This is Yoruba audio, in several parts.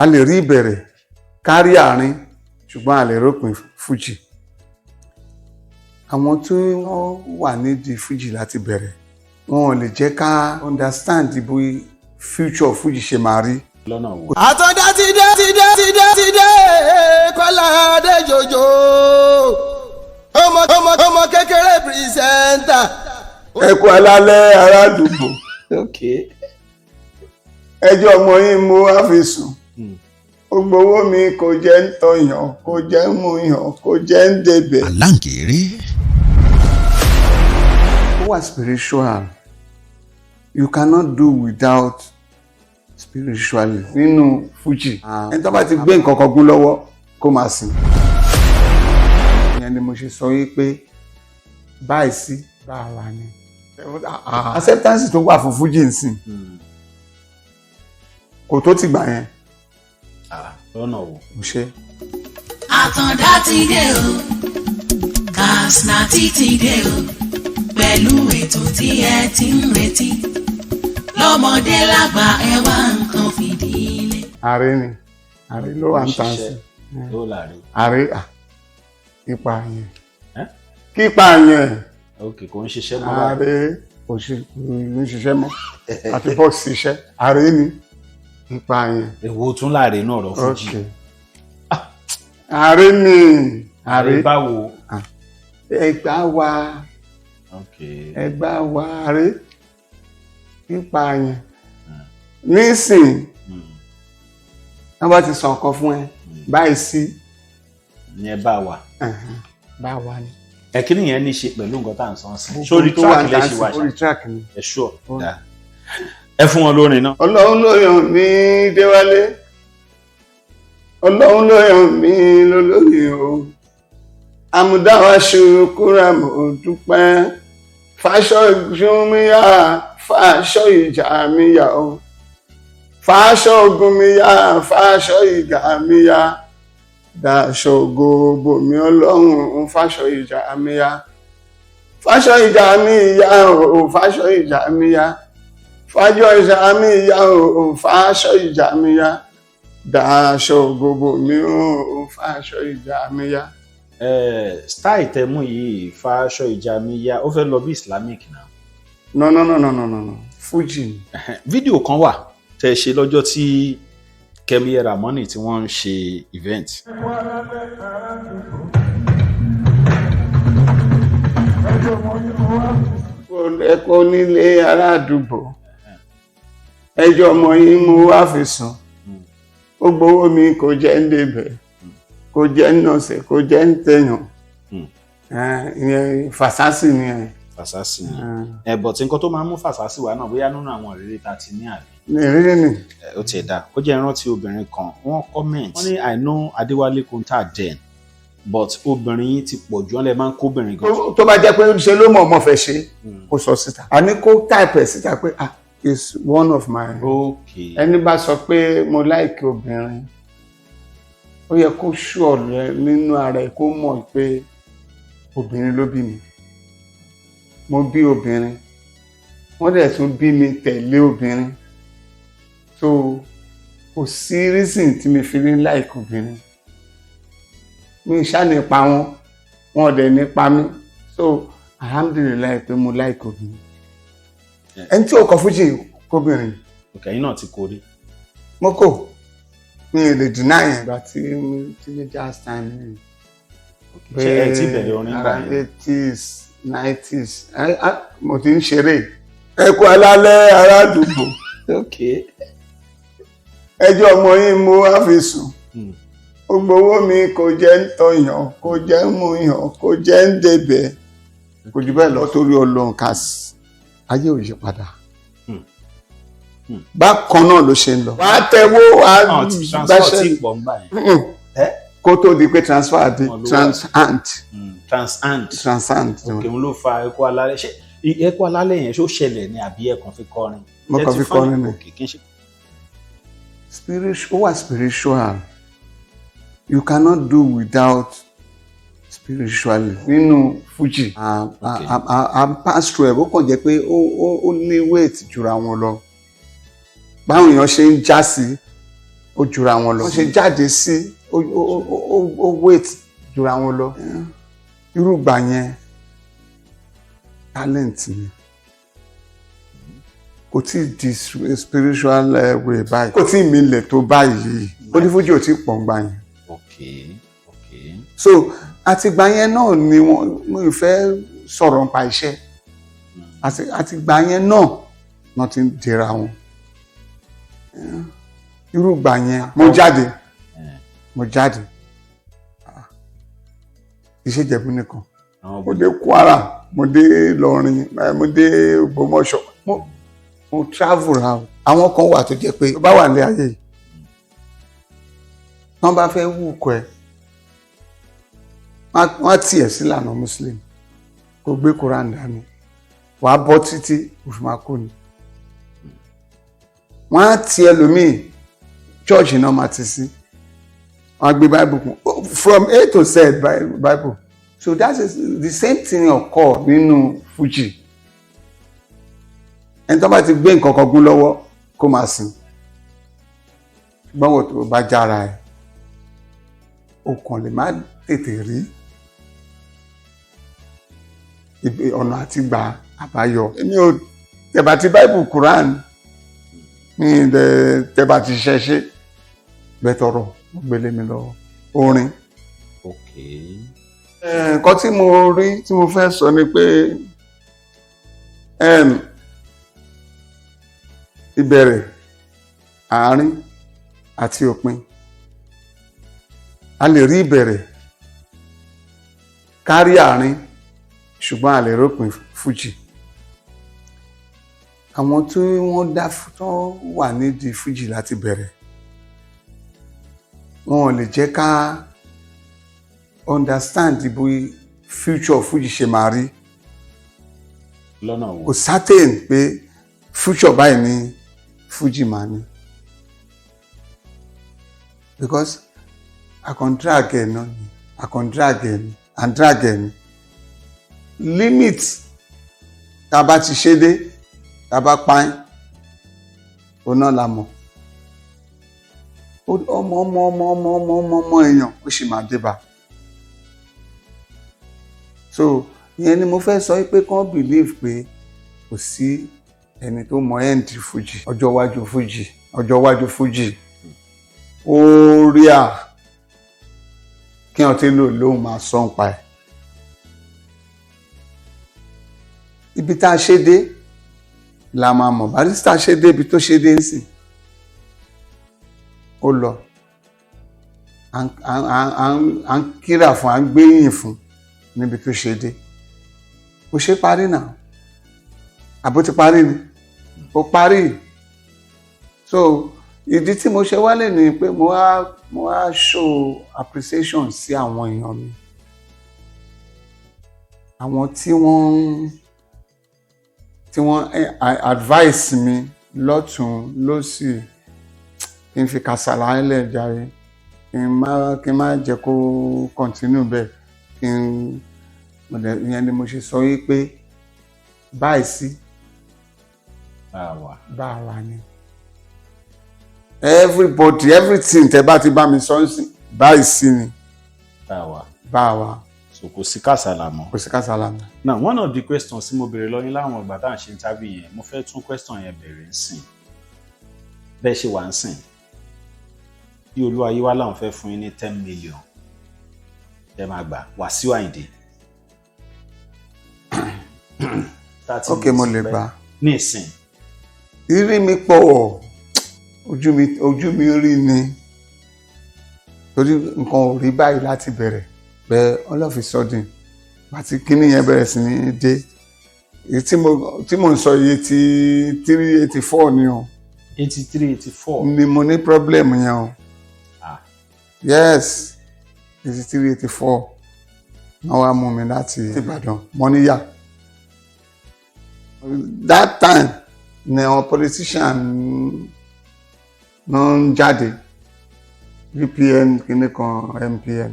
a lè rí ìbẹ̀rẹ̀ kárí àárín ṣùgbọ́n a lè rópin fújì. Àwọn tí wọ́n wà nídìí fújì láti bẹ̀rẹ̀ wọn ò lè jẹ́ ká understand bí future fújì ṣe máa rí. lọ́nà wo. àtọ́dá ti dé Kọ́lá Adéjòjò ọmọ kékeré pírísẹ́ńtà. ẹ kú alálẹ̀ ará àdúgbò. ẹjọ́ ọmọ yín mo wá fi sùn. gbogbo owó mi kò jẹ́ ń tọyàn kò jẹ́ ń muyàn kò jẹ́ ń débẹ̀. aláǹkéré. ó wà spiritual. You cannot do without spiritually nínú fújì. ẹni tó bá ti gbé nǹkan kan gún lọ́wọ́ kó máa sìn. ìyẹn ni mo ṣe sọ yìí pé báyìí sí báwa ni. acceptance tó wà fún fújì ń sìn kò tó ti gbà yẹn. lọ́nà wo. mo ṣe. Àtàndá ti dé o Kasnati ti dé o pẹ̀lú ètò tí ẹ ti ń retí lọ́mọdé lágbà ẹ wá nǹkan fìdílé. ààrẹ ló wà ń tàn sí. ààrẹ kípa yẹn. kípa yẹn. ok kò ń ṣiṣẹ́ mọ́. ààrẹ kò ń ṣiṣẹ́ mọ́ àti bọ́ọ̀sì ṣiṣẹ́ ààrẹ ni kípa yẹn. èwo tún láàrin náà rọ fújì. ààrẹ ni. ààrẹ báwo. ẹgbà wa. ẹgbà wa ààrẹ kípa yẹn. nísìn wọ́n bá ti sọ nǹkan fún ẹ báyìí sí. ní ẹ bá wà. bá wà ni. ẹ kí nìyẹn ní í ṣe pẹ̀lú nǹkan tá à ń sọ sí. sórí track lẹ́sìn wá ṣá. orí track ni. ẹ ṣọ́ dáa. ẹ fún wọn lórin náà. ọlọ́run ló yàn mí déwálé ọlọ́run ló yàn mí lólórí o àmúdáwá ṣùkúrà mo dúpẹ́ fàṣọ ìjùmíyà fàṣọ ìjà míyà o fàṣọ ògùnmíyà fàṣọ ìjà míyà dáṣọ ògo mi ọlọ́run fàṣọ ìjà míyà fàṣọ ìjà míyà o fàṣọ ìjà míyà fàjọ ìjà míyà o fàṣọ ìjà míyà dáṣọ ògo mi o fàṣọ ìjà míyà. style tẹmú yìí fàṣọ ìjà míyà ó fẹ́ lọ bí islamic náà. no fuji. fídíò kan wà tẹ́ ṣe lọ́jọ́ tí Kẹ́mi Ramoni tí wọ́n ń ṣe event. ẹ̀kọ́ nílé ará àdúgbò ẹjọ́ ọmọ yín mo wá fi sùn gbogbo owó mi kò jẹ́ ń débẹ̀ kò jẹ́ ń nọ̀sẹ̀ kò jẹ́ ń tẹ̀yàn ìyẹn fàṣásì ni ẹ̀. fàṣásì ni but nǹkan tó máa ń mú fàṣásì wá náà bóyá nínú àwọn ìrírí ta ti ní àbí. ìrírí ni. ó tiẹ̀ dáa ó jẹ́ ìrántí obìnrin kan wọ́n comment wọ́n ní I know Adewale Konta then but obìnrin yìí ti pọ̀ jù wọ́n lè máa ń kó obìnrin gan. tó bá jẹ́ pé ṣe ló mọ̀ ọmọ fẹ́ ṣe kó sọ síta àní kó type ẹ̀ síta pé is one of my. okay. ẹni bá sọ pé mo like obìnrin ó yẹ kó ṣùọ rẹ nínú ara ẹ kó mọ̀ pé obìnrin ló bí mi mo bí obìnrin wọ́n dẹ̀ tún bí mi tẹ̀lé obìnrin so kò sí reason tí mi fi ní like obìnrin mi ṣá nípa wọn dẹ̀ nípa mi so alhamdulilayi pé mo like obìnrin ẹni tí ó kọ fújì kóbìnrin. òkè yín náà ti kórè. mo kò mi ò lè deny yẹn gba tí mi jazz time ni. ṣe ẹ ti bẹ̀rẹ̀ orin gbà yẹn. 80s 90s mo ti ń ṣeré. ẹ kú alálẹ̀ ará àdúgbò. ẹjọ́ ọmọ yín mo wá fi sùn. gbogbo owó mi kò jẹ́ ń tọyàn kò jẹ́ ń muyàn kò jẹ́ ń débẹ̀ kò jù bẹ́ẹ̀ lọ torí Ọlọ́run kà sí ayé ò yí padà bákan náà ló ṣe ń lọ wàá tẹwó wàá gbàṣẹ kó tó di pé transfer di transant òkè ń ló fa ẹkọ alálẹ̀ ṣé ẹkọ alálẹ̀ yẹn ṣó ṣẹlẹ̀ ní àbí ẹkàn fi kọrin. mo kàn fi kọrin ni ó wà spiritual you cannot do without spiritually nínú fújì pass through ẹ̀ ó kàn jẹ́ pé ó ní weight jura wọn lọ báwọn èèyàn ṣe ń já sí ó jura wọn lọ. wọ́n ṣe jáde sí ó wait jura wọn lọ. irú ìgbà yẹn talent ni kò tí ì di spiritual way báyìí kò tí ì milẹ̀ tó báyìí onífújì ò tí ì pọ̀ ń gbà yẹn. so àtìgbà yẹn náà ni mo fẹ́ sọ̀rọ̀ nípa iṣẹ́ àtìgbà yẹn náà wọ́n ti ń dira wọn. irú ìgbà yẹn mo jáde iṣẹ́ Ìjẹ̀bú nìkan mo dé Kwara mo dé Ìlọrin mo dé Ògbómọ̀ṣọ́ mo travel round. àwọn kan wà tó jẹ́ pé tó bá wà ní ayé yìí wọ́n bá fẹ́ wúkọ ẹ̀ wọ́n tiẹ̀ sí ìlànà Muslim kó gbé Quran dání wàá bọ́ títí òfin máa kó ni wọ́n á ti ẹlòmíì church náà máa ti sí wọ́n á gbé Bible kún from A to Z Bible so that is the same thing occur nínú Fuji ẹni tó bá ti gbé nǹkan kan gún lọ́wọ́ kó máa sìn ṣùgbọ́n wò tó bá jára ẹ̀ o kàn lè má tètè rí ọ̀nà àti gbà àbáyọ. èmi ò tẹ̀bà ti Bible Quran mi tẹ̀bà ti ṣẹṣẹ́ bẹ́ẹ̀ tọrọ mo gbélé mi lọ orin. nǹkan tí mo rí tí mo fẹ́ sọ ni pé ìbẹ̀rẹ̀ àárín àti òpin a lè rí ìbẹ̀rẹ̀ kárí àárín ṣùgbọ́n a lè rópin Fuji. àwọn tí wọ́n dá tó wà nídìí Fuji láti bẹ̀rẹ̀ wọn ò lè jẹ́ ká understand bí future Fuji ṣe máa rí lọ́nà wo kò certain pé future báyìí ni Fuji máa ní because I can drag ẹ̀ náà ni I can drag ẹ̀ ni and drag ẹ̀ ni limit tá a bá ti ṣe dé tá a bá páín òun náà la mọ̀ ọmọ èèyàn ó sì máa débà so ìyẹn ni mo fẹ́ sọ pé kàn believe pé kò sí ẹni tó mọ end Fuji ọjọ́ iwájú Fuji ó rí à kí wọ́n ti lò lóhùn máa sọ ń pa ẹ̀. ibi tá a ṣe dé la máa mọ̀ Barrister ṣe dé ibi tó ṣe dé ń sìn ó lọ à ń kíra fún à ń gbéyìn fún níbi tó ṣe dé ó ṣe parí náà àbó ti parí ni ó parí so ìdí tí mo ṣe wálé ni pé mo wá show appreciation sí àwọn èèyàn mi àwọn tí wọ́n advice mi lọ́tún lósì kí n fi kàsàlà ilẹ̀ jàre kí n má jẹ́ kó continue bẹ́ẹ̀ ìyẹn ni mo ṣe sọ yí pé báyìí sí bá a wà ní everybody everything tẹ́ bá ti bá mi sọ sí báyìí sí ni bá a wà. so kò sí kàsàlà mọ́. kò sí kàsàlà mọ́. now one of the questions tí mo béèrè lọ́yìn láwọn ìgbà tá à ń ṣe interview yẹn mo fẹ́ tún question yẹn bẹ̀rẹ̀ ń sìn bẹ́ẹ̀ ṣe wà ń sìn bí Olúwayé wá láwọn fẹ́ fún yín ní 10 million ẹ máa gbà Wàsíù Àyìndé. ok mo lè gbà. ní ìsìn. ìrírí mi pọ̀ ojú mi rí ni torí nǹkan ò rí báyìí láti bẹ̀rẹ̀ bẹ́ẹ̀ all of a sudden àti kíní yẹn bẹ̀rẹ̀ sí ní dé èyí tí mo ń sọ iye ti 384 ni o. 8384. ni mo ní problem yẹn o. yes 8384 wọ́n wá mú mi láti Ìbàdàn Mọ́níyà that time ni àwọn politician náà ń jáde VPN kíní kan MPN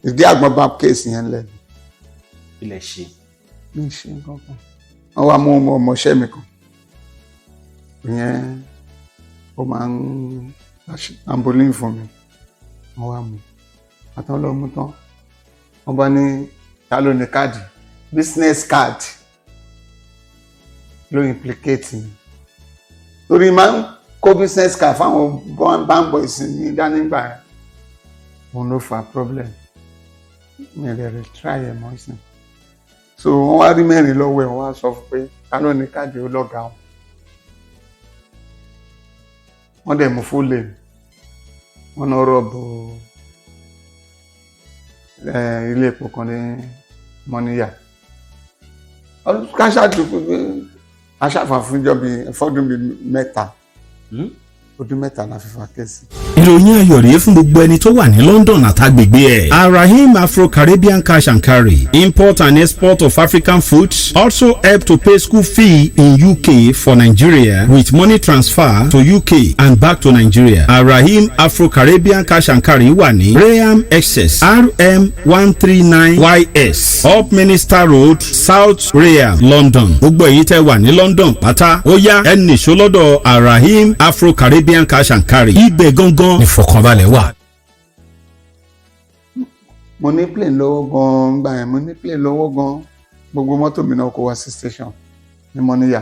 ìdí àgbọn bá kéèsì yẹn lẹ. ilẹ̀ ṣe. ní ṣe nǹkan kan wọ́n wá mú ọmọọṣẹ́ mi kan ìyẹn ó máa ń ambolin fún mi wọ́n wá mú àtàn lọ mú tán wọ́n bá ní ta ló ní káàdì business card ló implicate mi torí máa ń kó business card fáwọn bank boys ní dánìgbà yẹn òun ló fa problem mi rẹ̀ rẹ̀ try ẹ̀ mọ́ sí so wọ́n wá rí mẹ́rin lọ́wọ́ ẹ̀ wọ́n wá sọ pé ta ló ní káàdì ó lọ́gàá wọn wọ́n dẹ̀ mú full lane wọ́n náà rọ̀bù ilé epo kan ní mọ́níyà káṣáàtì aṣáfà fúnjọ́ bíi fọ́dún bíi mẹ́ta ọdún mẹ́ta la fi fa kẹ́sì. ìròyìn ayọ̀ rèé fún gbogbo ẹni tó wà ní London àtàgbègbè ẹ̀. Arahim Afro-Caribbean Cash and Carry, import and export of African foods, also help to pay school fee in UK for Nigeria with money transfer to UK and back to Nigeria. Arahim Afro-Caribbean Cash and Carry wà ní Graham Excess RM 139YS Up Minister Road, South Graham, London. gbogbo èyí tẹ́ wà ní London pátá ó yá ẹ nìṣó lọ́dọ̀ Arahim Afro-Caribbean Cash and Carry. ibẹ̀ gangan ìfọ̀kànbalẹ̀ wà. mo ní plane lọ́wọ́ gan-an gbà yẹn mo ní plane lọ́wọ́ gan-an gbogbo mọ́tò mi náà kó wá sí station ní mọ́níyà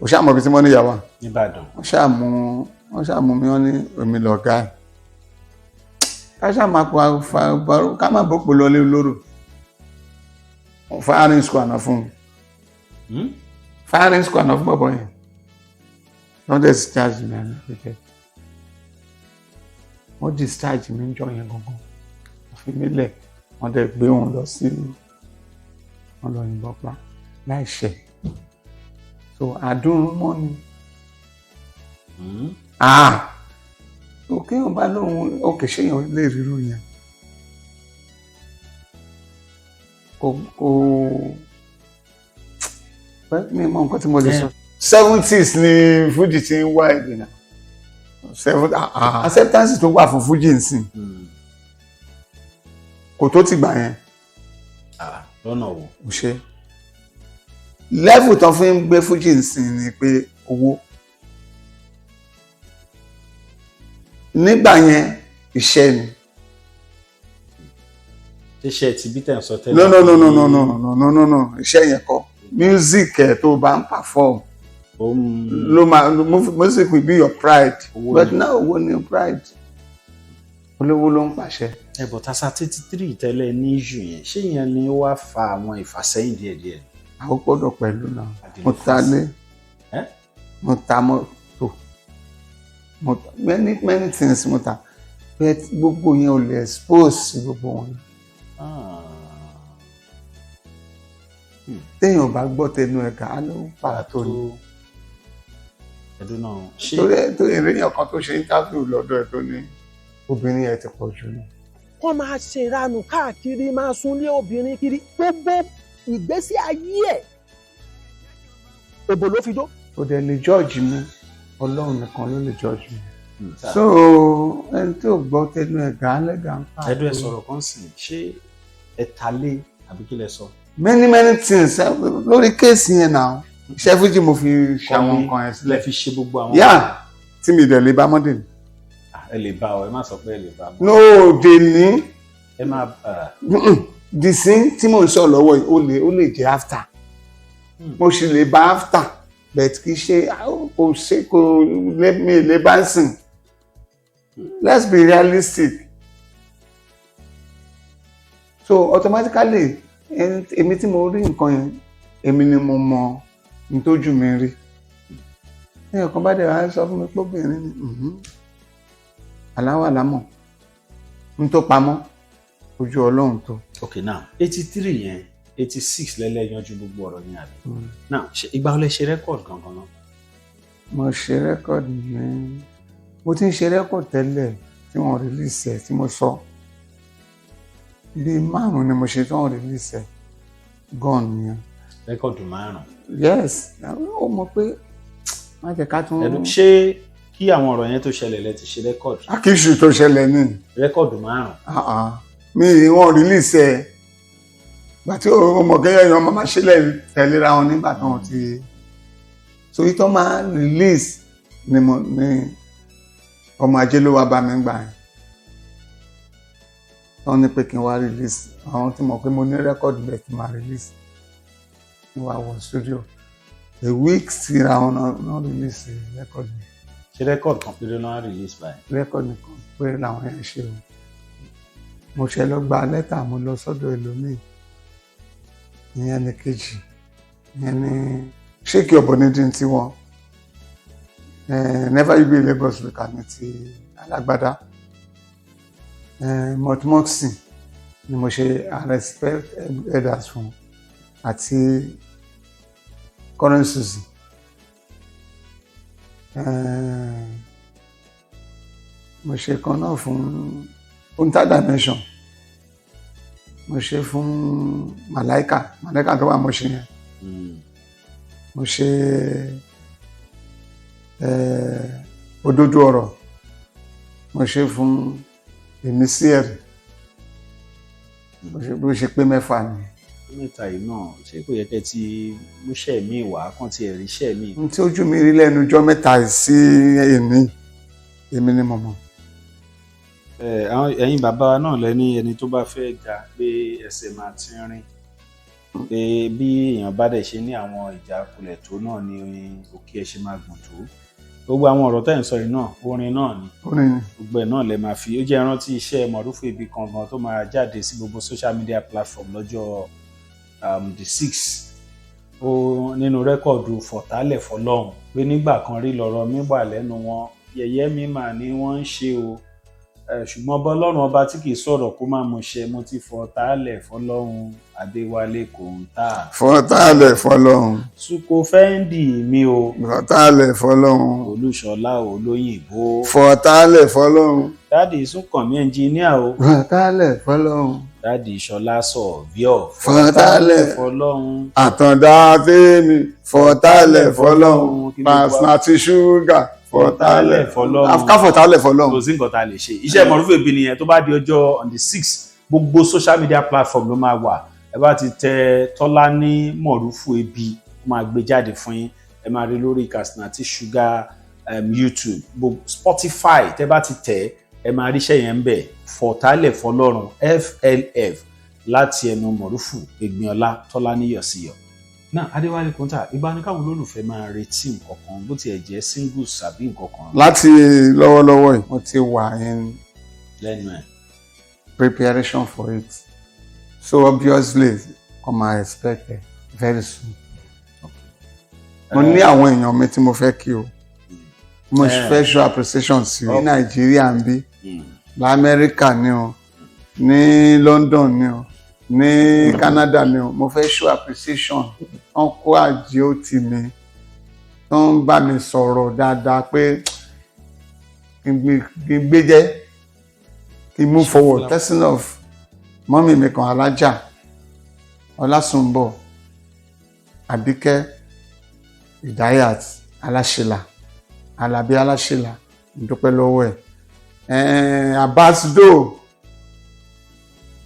ó ṣáà mọ̀ ibi tí mọ́níyà wà nìbàdàn wọ́n ṣáà mú mi wọ́n ní èmi lọ̀gá ẹ̀ ká ṣáà máa pa ká má bọ́pọ̀ lọlé olóró firing squad náà fún mi firing squad náà fún bọ̀bọ̀ yẹn wọ́n discharge mi àná pẹ̀kẹ́ wọ́n discharge mi ń jọ yẹn gangan fi mí lẹ̀ wọ́n dẹ̀ gbé wọn lọ sí wọn lọ yìnbọn pa láìṣẹ̀ so àdúrún mọ́ ni òkè wọn bá lóun òkè ṣéyàn lè ríru yẹn kò mi mọ nǹkan tí mo lè sọ. 70s ni Fuji ti ń wá èdè náà acceptance tó wà fún Fuji nsìn kò tó ti gbà yẹn lọ́nà wo ò ṣe level tó fi ń gbé Fuji nsìn ni pé owó nígbà yẹn iṣẹ́ ni. iṣẹ́ ti bí tẹ̀ ń sọ tẹ́lẹ̀. no iṣẹ́ yẹn kọ́ music ẹ̀ tó bá ń perform ló máa music will be your pride but now owó ni pride olówó ló ń pàṣẹ. ẹ̀bọ̀ tasa 33 tẹ́lẹ̀ ní ìjù yẹn ṣé yẹn ni ó wá fa àwọn ìfàsẹ́yìn díẹ̀díẹ̀. àwọn gbọ́dọ̀ pẹ̀lú náà mo ta lé mo ta mọ́tò many things mo ta but gbogbo yẹn ò lè expose sí gbogbo wọn. téèyàn bá gbọ́ tẹnu ẹ̀ka á ló ń pàtó ni. ẹ̀dùn náà ṣé. torí èèyàn kan tó ṣe interview lọ́dọ̀ ẹ̀ tó ní obìnrin ẹ̀ ti pọ̀ jù ní. wọ́n máa ṣe ìranù káàkiri máa súnlé obìnrin kiri gbogbo ìgbésí ayé ẹ̀ òbò ló fi dó. kò dẹ̀ lè judge mi ọlọ́run nìkan ló lè judge mi. so ẹni tí ò gbọ́ tẹnu ẹ̀ka á lẹ́gàá ń pàtó. ẹ̀dùn ẹ̀ sọ̀rọ̀ kan sì ṣé ẹ̀ ta lé àbí kí lẹ sọ. many things lórí kéèsì yẹn náà iṣẹ́ Fuji mo fi ṣàwọn nǹkan ẹ̀ sílẹ̀. lẹ fi ṣe gbogbo àwọn. yá tí mi dẹ̀ lè bá mọ́dé ni. ẹ lè bá ọ ẹ má sọ pé ẹ lè bá. no dè ní. ẹ má. dìsín tí mò ń sọ lọ́wọ́ yìí ó lè jẹ́ after. mo sì lè bá after but kì í ṣe kò mi lè bá sìn. let's be realistic. so automatically èmi tí mo rí nǹkan yẹn èmi ni mo mọ ntójú mi rí. ẹ̀yàn kan bá dẹ̀ wá sọ fún mi pé obìnrin ni aláwọ̀ àlámọ̀ n tó pamọ́ ojú ọlọ́run tó. ok now 83 yẹn 86 lẹ́lẹ́yanjú gbogbo ọ̀rọ̀ yẹn àbí. now ìgbà wo lẹ ṣe record gangan náà. mo ṣe record ní mo ti ń ṣe record tẹ́lẹ̀ tí wọ́n release ẹ̀ tí mo sọ bíi 5 ni mo ṣe tí wọ́n release ẹ̀ gone nìyẹn. record 5. yes ó mọ̀ pé má jẹ́ ká tún. ṣé kí àwọn ọ̀rọ̀ yẹn tó ṣẹlẹ̀ lẹ ti ṣe record. àkíṣù tó ṣẹlẹ̀ ní. record 5. mi wọ́n release ẹ̀ gbà tí ọmọ kẹ́yẹ́ yan máa ṣẹlẹ̀ tẹ̀léra wọn nígbà tí wọ́n ti so ìtọ́ máa release ni mo ní ọmọ ajé ló wá bá mi gbà yẹn wọ́n ní pé kí n wá release àwọn tí mọ̀ pé mo ní rẹ́kọ̀dù bẹ́ẹ̀ kí n máa release kí n wá wọ studio a week síra wọn náà release rẹ́kọ̀dù mi. ṣé rẹ́kọ̀dù kan péré náà release báyìí. rẹ́kọ̀dù kan péré làwọn yẹn ṣe o mo ṣe lọ gba lẹ́tà mo lọ sọ́dọ̀ ẹlòmíì ìyẹn ní kejì ìyẹn ní ṣéèkì ọ̀bọ̀nìdín tí wọ́n never you be Lagos week ní ti alágbádá motmoxin ni mo ṣe respect elders fún àti current suzy mo ṣe kan náà fún Konta dimension mo ṣe fún malaika tó wà mo ṣe yẹn mo ṣe òdodo ọ̀rọ̀ mo ṣe fún èmi sí ẹ̀rì bó ṣe pé mẹ́fà ni. mẹ́ta yìí náà ṣé kò yẹ kẹ́ ti múṣẹ́ mi wá kàn ti ẹ̀rí iṣẹ́ mi. n tí ojú mi rí lẹ́nu ọjọ́ mẹ́ta sí èmi ni mo mọ̀. ẹ̀yin bàbá wa náà lẹ́ni ẹni tó bá fẹ́ ga pé ẹsẹ̀ máa ti rìn pé bí èèyàn bá dẹ̀ ṣe ní àwọn ìjákulẹ̀ tó náà ni òkè ẹ̀ ṣe máa gùn tó gbogbo àwọn ọ̀rọ̀ tẹ́ ń sọ yìí náà orin náà ni gbogbo ẹ̀ náà lè máa fi ó jẹ́ ìrántí iṣẹ́ Mọ̀rúfú Ibi Kangan tó máa jáde sí gbogbo social media platform lọ́jọ́ the 6th ó nínú rẹ́kọ̀dù Fọ̀tálẹ̀ Fọlọ́run pé nígbà kan rí lọ́rọ̀ mi wà lẹ́nu wọn yẹ̀yẹ́ mi mà ní wọ́n ń ṣe o ṣùgbọ́n bọ́lọ́run ọba tí kìí sọ̀rọ̀ kó má mú ṣe mo ti Fọ̀tálẹ̀ Fọlọ́run Adéwálé Konta. Fọ̀tálẹ̀ Fọlọ́run. Suko Fẹ́ndì mi o. Fọ̀tálẹ̀ Fọlọ́run. Olúṣọlá Olóyìnbó. Fọ̀tálẹ̀ Fọlọ́run. Dáàdì Súnkànmí ẹnjìníà o. Fọ̀tálẹ̀ Fọlọ́run. Dáàdì Ṣọlá Sọ̀víọ̀. Fọ̀tálẹ̀ Fọlọ́run. Àtàndá Fẹ́mi. Fọ̀tálẹ̀ Fọlọ́run. Pàṣẹ ṣúgà. Fọ̀tálẹ̀ Fọlọ́run. Ká Fọ̀tálẹ̀ Fọlọ́run. Kò sí nǹkan tá a lè ṣe. Iṣẹ́ Mọ̀rúfú Ibi nìyẹn tó bá di ọjọ́ on the 6th gbogbo social media platform ló máa wà. Ẹ bá ti tẹ Tọ́lání Mọ̀rúfú Ibi ó máa gbé jáde fún yín. Ẹ máa rí lórí Kasinati Sugar YouTube Spotify tẹ bá ti tẹ ẹ máa ríṣẹ́ yẹn ń bẹ̀ Fọ̀tálẹ̀ Fọlọ́run FLF láti ẹnu Mọ̀rúfú Ẹ̀gbìnọlá Tọ́lání Yọ̀síyọ̀. Náà Adéwálé Konta ìgbà ni káwọn olólùfẹ́ máa retí nǹkan kan bó tiẹ̀ jẹ́ singles àbí nǹkan kan. Láti lọ́wọ́lọ́wọ́ yìí mo ti wà lẹ́nu ẹ̀. Preparation for it so obviously come I expect it very soon. Mo ní àwọn èèyàn mi tí mo fẹ́ kí o mo fẹ́ show appreciation sí ní Nàìjíríà ń bí l'Amẹ́ríkà ni o ní London ni o ní Canada ni o mo fẹ́ show appreciation wọ́n kó àjíó tì mí tó ń bá mi sọ̀rọ̀ dáadáa pé kí n gbé jẹ́ kí n move forward person of mọ́mí mi kan Alájà Ọlásùnbọ̀ Àbíkẹ́ Ìdáyàt Aláṣẹlà Alábí Aláṣẹlà dúpẹ́ lọ́wọ́ ẹ̀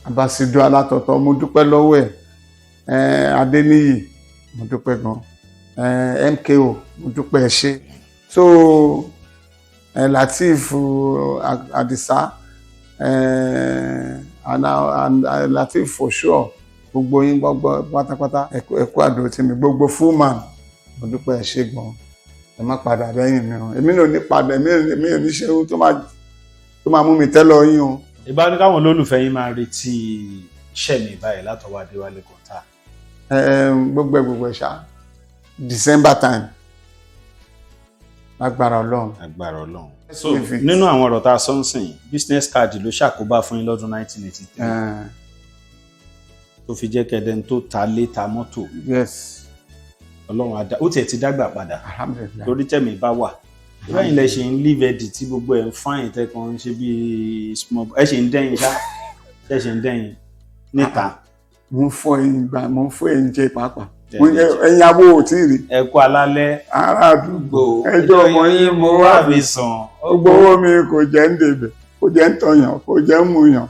Abasido Alátọ̀tọ̀ mo dúpẹ́ lọ́wọ́ ẹ̀ Adéníyì mo dúpẹ́ gan MKO mo dúpẹ́ ẹ ṣé so Latif Adisa Latif for sure gbogbo yín gbogbo pátápátá ẹkú àdúró tí mi gbogbo Fullman mo dúpẹ́ ẹ ṣé gan ẹ má padà lẹ́yìn mi o èmi náà ní padà èmi ò ní ṣe ohun tó máa mú mi tẹ́lọ̀ yín o. ìbá ní káwọn olólùfẹ́ yín máa retí iṣẹ́ mi báyìí látọwọ́ Adéwálé Konta. gbogbo ẹ̀ ṣá December time agbára Ọlọ́run. So nínú àwọn ọ̀rọ̀ tá a sọ ń sìn business card ló ṣàkóbá fún yín lọ́dún 1983 tó fi jẹ́ kẹ́dẹ́n tó ta lé ta mọ́tò. Yes. Ọlọ́run adá ó tiẹ̀ ti dágbà padà torí tẹ̀mí bá wà lẹ́yìn lẹ ṣe ń leave edit tí gbogbo ẹ̀ ń fáyìn tẹ́kan ń ṣe bí small ẹ ṣe ń dẹ́yìn ṣá ẹ ṣe ń dẹ́yìn níta. mo ń fọ ẹyin jẹ pàápàá ẹyin abó ò tí ì rí. ẹ kú alálẹ́ ará àdúgbò ẹjọ́ ọmọ yín mo wà mí sàn gbowó mi kò jẹ́ ń débẹ̀ kò jẹ́ ń tọyàn kò jẹ́ ń múyàn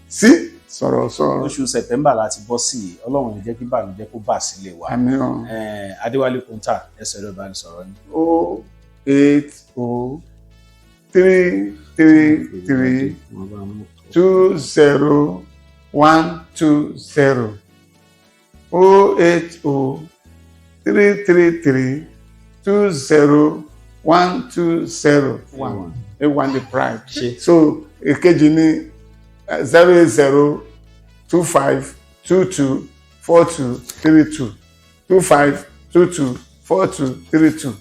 sí sọ̀rọ̀. Oṣù September láti bọ́ sí i Ọlọ́run ní jẹ́ kí bàmíjẹ́ kó bà sílé wa. Àmín o. Adéwálé Konta ẹsẹ̀ rẹ̀ bá ní sọ̀rọ̀ ni. 080 333 20120 080 333 20120 one the prime. So èkejì ní 080 25 22 42 32 25 22 42 32.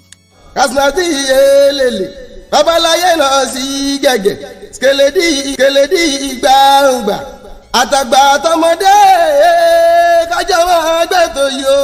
Kàsínàtì yéélélè babaláyé lọ sí gẹ̀gẹ̀ kẹlẹ́dì gbàǹgbà àtàgbà tọmọdé kájọ máa gbẹ̀tọ̀ yìí o.